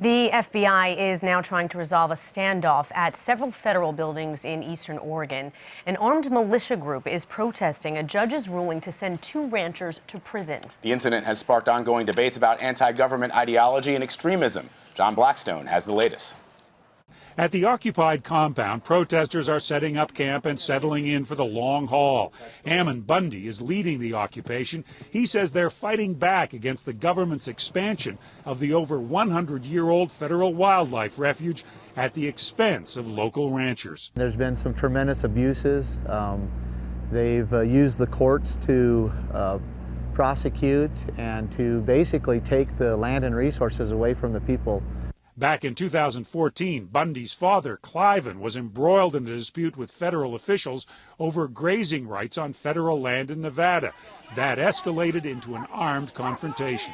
The FBI is now trying to resolve a standoff at several federal buildings in eastern Oregon. An armed militia group is protesting a judge's ruling to send 2 ranchers to prison. The incident has sparked ongoing debates about anti-government ideology and extremism. John Blackstone has the latest. At the occupied compound, protesters are setting up camp and settling in for the long haul. Ammon Bundy is leading the occupation. He says they're fighting back against the government's expansion of the over 100-year-old federal wildlife refuge at the expense of local ranchers. There's been some tremendous abuses. They've used the courts to prosecute and to basically take the land and resources away from the people. Back in 2014, Bundy's father, Cliven, was embroiled in a dispute with federal officials over grazing rights on federal land in Nevada. That escalated into an armed confrontation.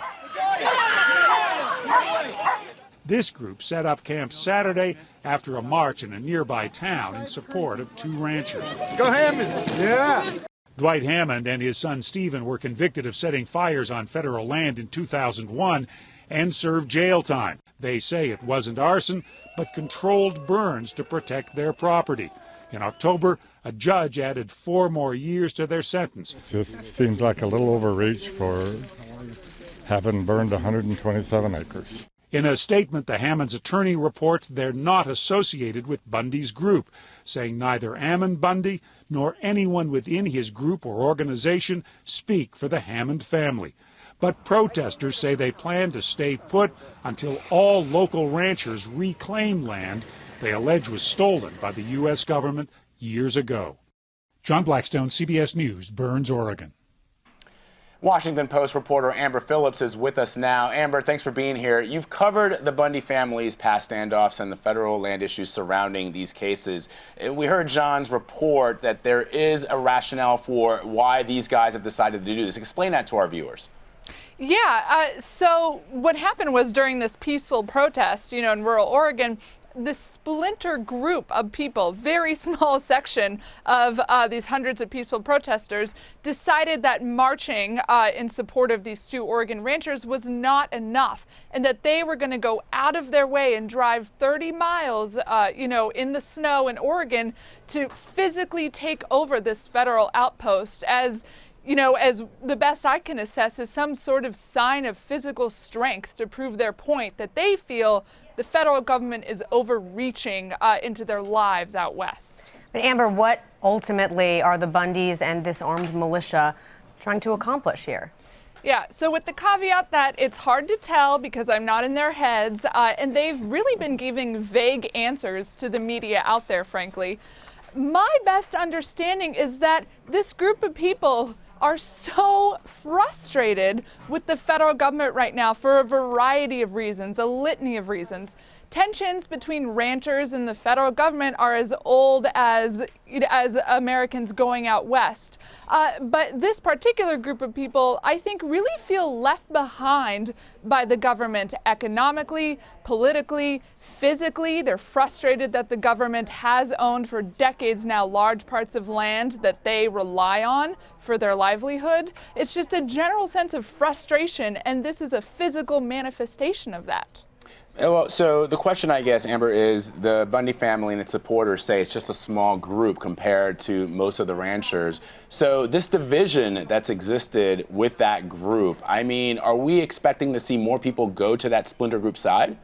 This group set up camp Saturday after a march in a nearby town in support of 2 ranchers. Go Hammond! Yeah! Dwight Hammond and his son Stephen were convicted of setting fires on federal land in 2001 and served jail time. They say it wasn't arson, but controlled burns to protect their property. In October, a judge added 4 more years to their sentence. It just seems like a little overreach for having burned 127 acres. In a statement, the Hammond's attorney reports they're not associated with Bundy's group, saying neither Ammon Bundy nor anyone within his group or organization speak for the Hammond family. But protesters say they plan to stay put until all local ranchers reclaim land they allege was stolen by the U.S. government years ago. John Blackstone, CBS News, Burns, Oregon. Washington Post reporter Amber Phillips is with us now. Amber, thanks for being here. You've covered the Bundy family's past standoffs and the federal land issues surrounding these cases. We heard John's report that there is a rationale for why these guys have decided to do this. Explain that to our viewers. Yeah, so what happened was during this peaceful protest, in rural Oregon, the splinter group of people, very small section of these hundreds of peaceful protesters, decided that marching in support of these 2 Oregon ranchers was not enough, and that they were going to go out of their way and drive 30 miles, in the snow in Oregon to physically take over this federal outpost as the best I can assess is some sort of sign of physical strength to prove their point that they feel the federal government is overreaching into their lives out west. But Amber, what ultimately are the Bundys and this armed militia trying to accomplish here? Yeah, so with the caveat that it's hard to tell because I'm not in their heads, and they've really been giving vague answers to the media out there, frankly. My best understanding is that this group of people are so frustrated with the federal government right now for a variety of reasons, a litany of reasons. Tensions between ranchers and the federal government are as old as Americans going out west. But this particular group of people, I think, really feel left behind by the government economically, politically, physically. They're frustrated that the government has owned for decades now large parts of land that they rely on for their livelihood. It's just a general sense of frustration, and this is a physical manifestation of that. Well, so the question, I guess, Amber, is the Bundy family and its supporters say it's just a small group compared to most of the ranchers. So this division that's existed with that group, I mean, are we expecting to see more people go to that splinter group side?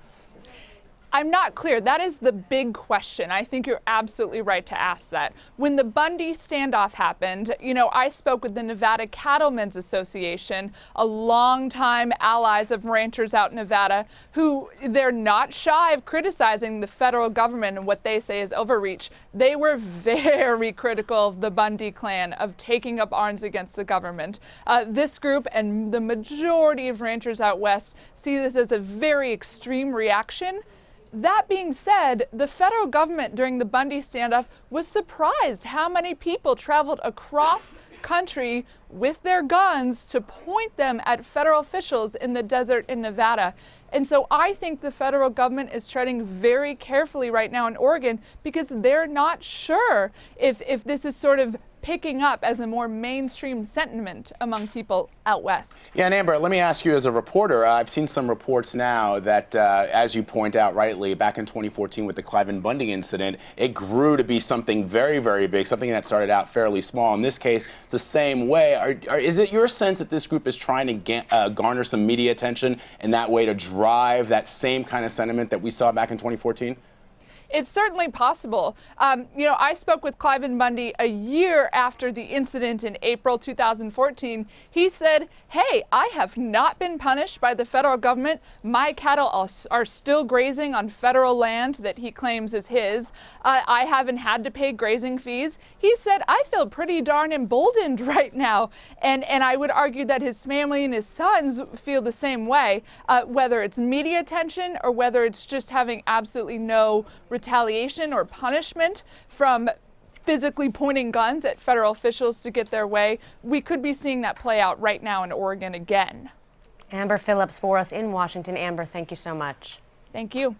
I'm not clear. That is the big question. I think you're absolutely right to ask that. When the Bundy standoff happened, I spoke with the Nevada Cattlemen's Association, a longtime allies of ranchers out in Nevada, who they're not shy of criticizing the federal government and what they say is overreach. They were very critical of the Bundy clan, of taking up arms against the government. This group and the majority of ranchers out west see this as a very extreme reaction. That being said, the federal government during the Bundy standoff was surprised how many people traveled across country with their guns to point them at federal officials in the desert in Nevada. And so I think the federal government is treading very carefully right now in Oregon because they're not sure if this is sort of picking up as a more mainstream sentiment among people out west. Yeah, and Amber, let me ask you as a reporter, I've seen some reports now that, as you point out rightly, back in 2014 with the Cliven Bundy incident, it grew to be something very, very big, something that started out fairly small. In this case, it's the same way. Is it your sense that this group is trying to garner some media attention and that way to drive that same kind of sentiment that we saw back in 2014? It's certainly possible. I spoke with Cliven Bundy a year after the incident in April 2014. He said, hey, I have not been punished by the federal government. My cattle are still grazing on federal land that he claims is his. I haven't had to pay grazing fees. He said, I feel pretty darn emboldened right now. And I would argue that his family and his sons feel the same way, whether it's media attention or whether it's just having absolutely no retaliation or punishment from physically pointing guns at federal officials to get their way. We could be seeing that play out right now in Oregon again. Amber Phillips for us in Washington. Amber, thank you so much. Thank you.